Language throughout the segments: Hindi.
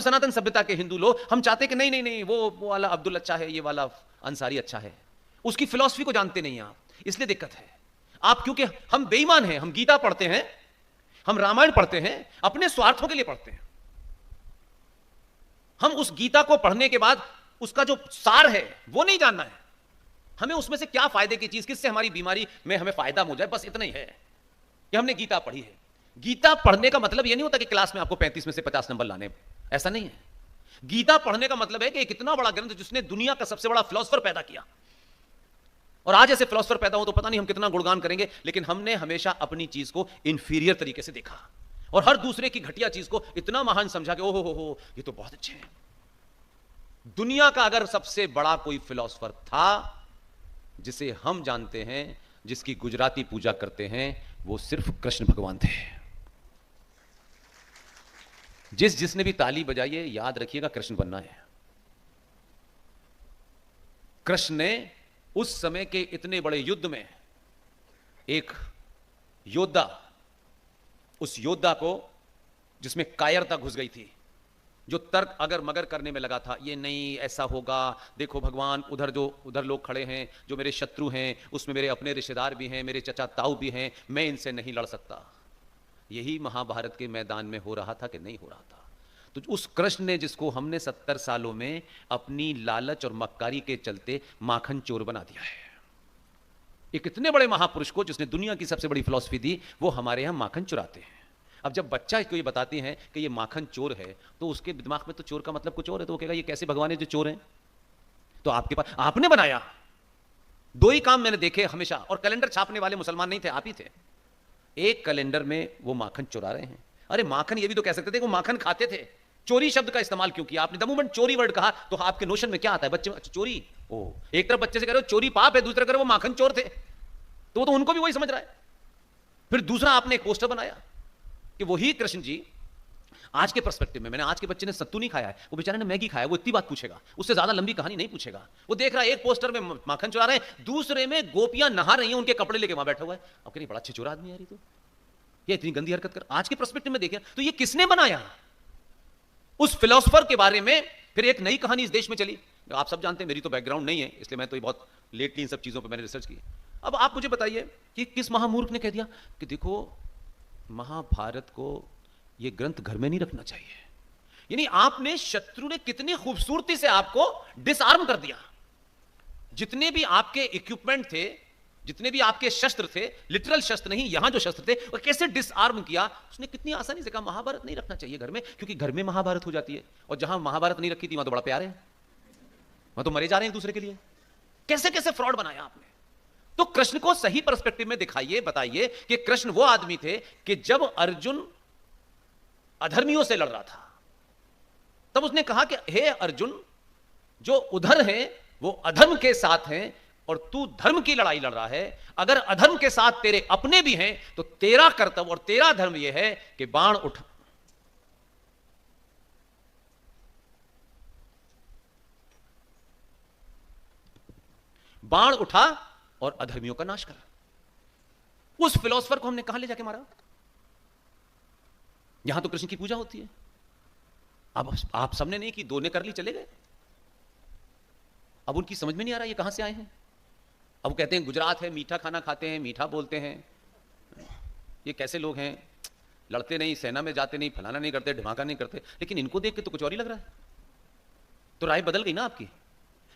सनातन सभ्यता के हिंदू लोग हम चाहते कि नहीं नहीं नहीं, वो वाला अब्दुल अच्छा है, ये वाला अंसारी अच्छा है। उसकी फिलॉसफी को जानते नहीं आप, इसलिए दिक्कत है। आप क्योंकि हम बेईमान हैं, हम गीता पढ़ते हैं, हम रामायण पढ़ते हैं, अपने स्वार्थों के लिए पढ़ते हैं। हम उस गीता को पढ़ने के बाद उसका जो सार है वो नहीं जानना है, हमें उसमें से क्या फायदे की चीज, किससे हमारी बीमारी में हमें फायदा हो जाए, बस इतना ही है कि हमने गीता पढ़ी है। गीता पढ़ने का मतलब यह नहीं होता कि क्लास में आपको 35 में से 50 नंबर लाने, ऐसा नहीं है। गीता पढ़ने का मतलब है कि एक इतना बड़ा ग्रंथ जिसने दुनिया का सबसे बड़ा फिलोसफर पैदा किया, और आज ऐसे फिलोसफर पैदा हो तो पता नहीं हम कितना गुणगान करेंगे, लेकिन हमने हमेशा अपनी चीज को इंफीरियर तरीके से देखा और हर दूसरे की घटिया चीज को इतना महान समझा कि ओहो हो ये तो बहुत अच्छे हैं। दुनिया का अगर सबसे बड़ा कोई फिलोसफर था जिसे हम जानते हैं, जिसकी गुजराती पूजा करते हैं, वो सिर्फ कृष्ण भगवान थे। जिसने भी ताली बजाई है, याद रखिएगा कृष्ण बनना है। कृष्ण ने उस समय के इतने बड़े युद्ध में एक योद्धा, उस योद्धा को जिसमें कायरता घुस गई थी, जो तर्क अगर मगर करने में लगा था, ये नहीं ऐसा होगा, देखो भगवान उधर लोग खड़े हैं जो मेरे शत्रु हैं, उसमें मेरे अपने रिश्तेदार भी हैं, मेरे चचा ताऊ भी हैं, मैं इनसे नहीं लड़ सकता। यही महाभारत के मैदान में हो रहा था कि नहीं हो रहा था। तो उस कृष्ण ने, जिसको हमने 70 सालों में अपनी लालच और मक्कारी के चलते माखन चोर बना दिया है, एक इतने बड़े महापुरुष को जिसने दुनिया की सबसे बड़ी फिलॉसफी दी, वो हमारे यहां माखन चुराते हैं। अब जब बच्चा इसको ये बताते हैं कि ये माखन चोर है, तो उसके दिमाग में तो चोर का मतलब कुछ और है, तो वो कहेगा ये कैसे भगवान है जो चोर है। तो आपके पास आपने बनाया, दो ही काम मैंने देखे हमेशा, और कैलेंडर छापने वाले मुसलमान नहीं थे, आप ही थे। एक कैलेंडर में वो माखन चुरा रहे हैं। अरे माखन ये भी तो कह सकते थे वो माखन खाते थे, चोरी शब्द का इस्तेमाल क्यों किया आपने? द मोमेंट चोरी वर्ड कहा तो आपके नोशन में क्या आता है? बच्चे चोरी, ओ एक तरफ बच्चे से कह रहे हो चोरी पाप है, दूसरी तरफ वो माखन चोर थे, तो वो तो उनको भी वही समझ रहा है। फिर दूसरा आपने एक पोस्टर बनाया कि वही कृष्ण जी, आज के पर्सपेक्टिव में, मैंने आज के बच्चे ने सत्तू नहीं खाया है, वो बेचारे ने मैगी खाया, वो इतनी बात पूछेगा, उससे ज्यादा लंबी कहानी नहीं पूछेगा। वो देख रहा है एक पोस्टर में माखन चुरा रहे हैं, दूसरे में गोपियां नहा रही हैं, उनके कपड़े लेके वहां बैठा हुआ है। अब कह बड़ा अच्छे चोर आदमी यार, तो ये इतनी गंदी हरकत कर। आज के पर्सपेक्टिव में देखें तो ये किसने बनाया? उस फिलोसफर के बारे में फिर एक नई कहानी इस देश में चली। आप सब जानते हैं, मेरी तो बैकग्राउंड नहीं है, इसलिए मैं तो बहुत लेटली इन सब चीजों पर मैंने रिसर्च की। अब आप मुझे बताइए कि किस महामूर्ख ने कह दिया कि देखो महाभारत को ये ग्रंथ घर में नहीं रखना चाहिए। यानी आपने, शत्रु ने कितनी खूबसूरती से आपको डिसआर्म कर दिया। जितने भी आपके इक्विपमेंट थे, जितने भी आपके शस्त्र थे, लिटरल शस्त्र नहीं, यहां जो शस्त्र थे, वो कैसे डिसआर्म किया उसने, कितनी आसानी से कहा महाभारत नहीं रखना चाहिए घर में, क्योंकि घर में महाभारत हो जाती है, और जहां महाभारत नहीं रखी थी वहां तो बड़ा प्यार है, वहां तो मरे जा रहे हैं एक दूसरे के लिए। कैसे कैसे फ्रॉड बनाया आपने। तो कृष्ण को सही पर्सपेक्टिव में दिखाइए, बताइए कि कृष्ण वो आदमी थे कि जब अर्जुन अधर्मियों से लड़ रहा था, तब उसने कहा कि हे अर्जुन, जो उधर हैं वो अधर्म के साथ हैं और तू धर्म की लड़ाई लड़ रहा है। अगर अधर्म के साथ तेरे अपने भी हैं तो तेरा कर्तव्य और तेरा धर्म यह है कि बाण उठा, बाण उठा और अधर्मियों का नाश कर। उस फिलोसफर को हमने कहां ले जाके मारा? यहां तो कृष्ण की पूजा होती है। अब आप सबने नहीं की, दो ने कर ली, चले गए। अब उनकी समझ में नहीं आ रहा ये कहां से आए हैं। अब वो कहते हैं गुजरात है, मीठा खाना खाते हैं, मीठा बोलते हैं, ये कैसे लोग हैं, लड़ते नहीं, सेना में जाते नहीं, फलाना नहीं करते, ढमाका नहीं करते, लेकिन इनको देख के तो कुछ और ही लग रहा है। तो राय बदल गई ना आपकी।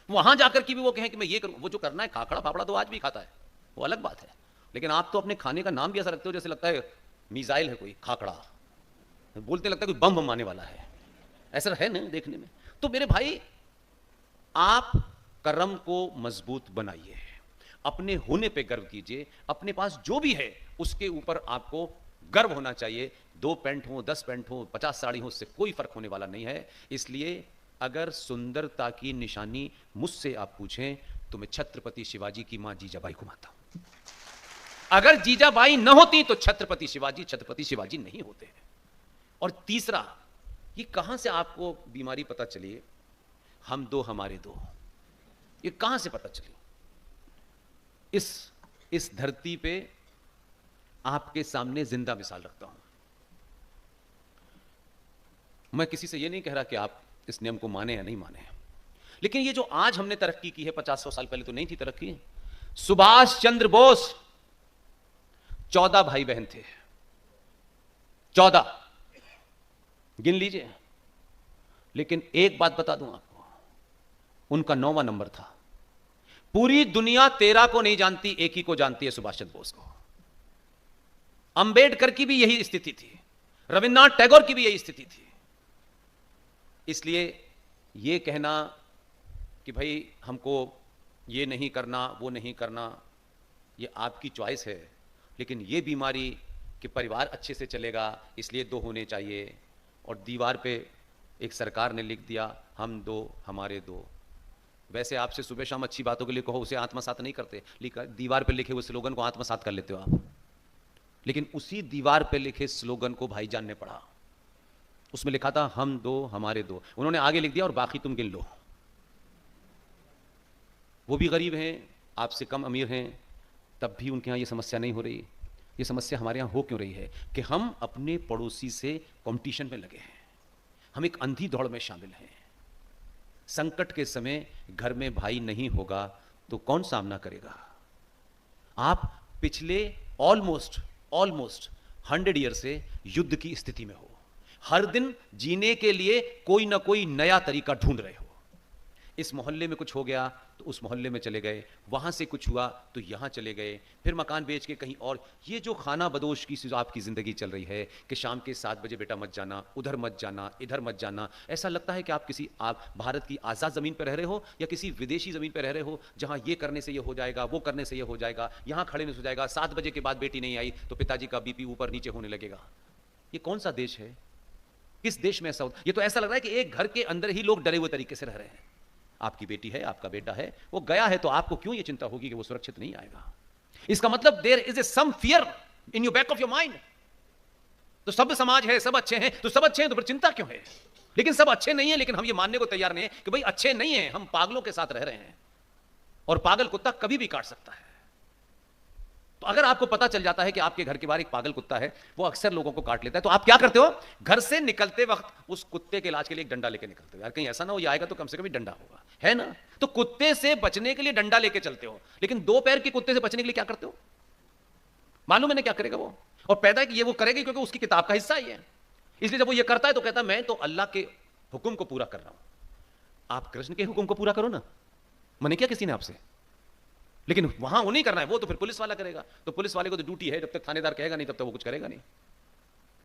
वहां जाकर के भी वो कहें कि मैं ये करूं, वो जो करना है, खाखड़ा फाफड़ा तो आज भी खाता है, वो अलग बात है, लेकिन आप तो अपने खाने का नाम भी ऐसा रखते हो जैसे लगता है मिसाइल है कोई, खाखड़ा बोलते लगता है कोई बम आने वाला है, ऐसा है ना देखने में। तो मेरे भाई, आप कर्म को मजबूत बनाइए, अपने होने पे गर्व कीजिए, अपने पास जो भी है उसके ऊपर आपको गर्व होना चाहिए। 2 पैंट हो, 10 पैंट हो, 50 साड़ी हो, उससे कोई फर्क होने वाला नहीं है। इसलिए अगर सुंदरता की निशानी मुझसे आप पूछें तो मैं छत्रपति शिवाजी की मां जीजाबाई को मानता हूं। अगर जीजाबाई न होती तो छत्रपति शिवाजी नहीं होते। और तीसरा, ये कहां से आपको बीमारी पता चली, हम दो हमारे दो, ये कहां से पता चली? इस धरती पे आपके सामने जिंदा मिसाल रखता हूं। मैं किसी से ये नहीं कह रहा कि आप इस नियम को माने या नहीं माने, लेकिन ये जो आज हमने तरक्की की है, 50-100 साल पहले तो नहीं थी तरक्की। सुभाष चंद्र बोस 14 भाई बहन थे, 14 गिन लीजिए। लेकिन एक बात बता दूं आपको, उनका 9वां नंबर था। पूरी दुनिया 13 को नहीं जानती, एक ही को जानती है, सुभाष चंद्र बोस को। अंबेडकर की भी यही स्थिति थी, रविन्द्रनाथ टैगोर की भी यही स्थिति थी। इसलिए यह कहना कि भाई हमको ये नहीं करना, वो नहीं करना, ये आपकी चॉइस है। लेकिन ये बीमारी कि परिवार अच्छे से चलेगा इसलिए 2 होने चाहिए, और दीवार पे एक सरकार ने लिख दिया हम 2 हमारे 2। वैसे आपसे सुबह शाम अच्छी बातों के लिए कहो, उसे आत्मसात नहीं करते, दीवार पे लिखे हुए स्लोगन को आत्मसात कर लेते हो आप। लेकिन उसी दीवार पे लिखे स्लोगन को भाईजान ने पढ़ा, उसमें लिखा था हम 2 हमारे 2। उन्होंने आगे लिख दिया और बाकी तुम गिन लो। वो भी गरीब हैं, आपसे कम अमीर हैं, तब भी उनके यहां ये समस्या नहीं हो रही। ये समस्या हमारे यहां हो क्यों रही है कि हम अपने पड़ोसी से कंपटीशन में लगे हैं, हम एक अंधी दौड़ में शामिल हैं। संकट के समय घर में भाई नहीं होगा तो कौन सामना करेगा? आप पिछले ऑलमोस्ट 100 ईयर से युद्ध की स्थिति में हो, हर दिन जीने के लिए कोई ना कोई नया तरीका ढूंढ रहे हो। इस मोहल्ले में कुछ हो गया तो उस मोहल्ले में चले गए, वहां से कुछ हुआ तो यहां चले गए, फिर मकान बेच के कहीं और। ये जो खाना बदोश की आपकी जिंदगी चल रही है कि शाम के 7 बजे बेटा मत जाना, उधर मत जाना, इधर मत जाना, ऐसा लगता है कि आप भारत की आजाद जमीन पर रह रहे हो या किसी विदेशी जमीन पर रह रहे हो, जहां ये करने से ये हो जाएगा, वो करने से ये हो जाएगा, यहां खड़े नहीं हो जाएगा, 7 बजे के बाद बेटी नहीं आई तो पिताजी का बीपी ऊपर नीचे होने लगेगा। ये कौन सा देश है? किस देश में ऐसा होता? ये तो ऐसा लग रहा है कि एक घर के अंदर ही लोग डरे हुए तरीके से रह रहे हैं। आपकी बेटी है, आपका बेटा है, वो गया है तो आपको क्यों ये चिंता होगी कि वो सुरक्षित नहीं आएगा? इसका मतलब there is a some fear in your back of your mind. तो सब समाज है, सब अच्छे हैं, तो सब अच्छे हैं तो फिर चिंता क्यों है? लेकिन सब अच्छे नहीं है, लेकिन हम ये मानने को तैयार नहीं है कि भाई अच्छे नहीं है, हम पागलों के साथ रह रहे हैं, और पागल कुत्ता कभी भी काट सकता है। तो अगर आपको पता चल जाता है कि आपके घर के बाहर एक पागल कुत्ता है, वो अक्सर लोगों को काट लेता है, तो आप क्या करते हो? घर से निकलते वक्त उस कुत्ते के इलाज के लिए एक डंडा लेके निकलते हो। यार कहीं ऐसा ना हो ये आएगा तो कम से कम डंडा होगा, है ना? तो कुत्ते से बचने के लिए डंडा लेके चलते हो, लेकिन 2 पैर के कुत्ते से बचने के लिए क्या करते हो? मालूम है क्या करेगा वो? और पैदा कि ये वो करेगा क्योंकि उसकी किताब का हिस्सा ही है। इसलिए जब वो ये करता है तो कहता है मैं तो अल्लाह के हुक्म को पूरा कर रहा हूं। आप कृष्ण के हुक्म को पूरा करो ना, मने क्या किसी ने आपसे? लेकिन वहां वो नहीं करना है, वो तो फिर पुलिस वाला करेगा। तो पुलिस वाले को तो ड्यूटी है, जब तक थानेदार कहेगा नहीं तब तक वो कुछ करेगा नहीं।